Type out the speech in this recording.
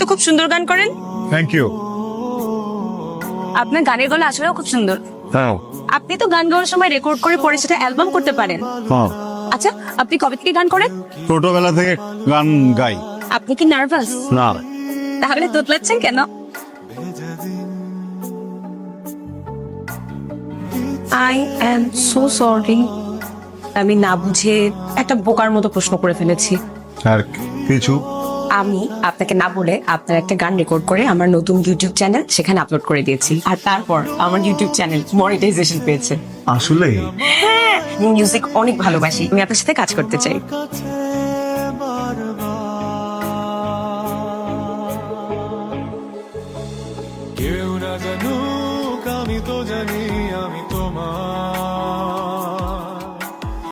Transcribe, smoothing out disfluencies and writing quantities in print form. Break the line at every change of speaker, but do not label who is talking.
তো খুব সুন্দর গান করেন।
Thank you.
আপনার গানের গলা আসলেও খুব সুন্দর।
হ্যাঁ
আপনি তো গান গাওয়ার সময় রেকর্ড করে পরে সেটা অ্যালবাম করতে পারেন।
হ্যাঁ,
আচ্ছা, আপনি কবে থেকে গান করেন?
ছোটবেলা থেকে গান গাই।
আপনি কি নার্ভাস?
না,
তাহলে তোতলাচ্ছেন কেন? I am so sorry. আমি না বুঝে একটা বোকার মতো প্রশ্ন করে ফেলেছি।
আর কিছু
আমি আপনাকে না বলে আপনার একটা গান রেকর্ড করে আমার নতুন ইউটিউব চ্যানেল সেখানে আপলোড করে দিয়েছি, আর তারপর আমার ইউটিউব চ্যানেল মনিটাইজেশন পেয়েছে।
আসলে
হ্যাঁ, মিউজিক অনেক ভালোবাসি, আমি আপনার সাথে কাজ করতে চাই।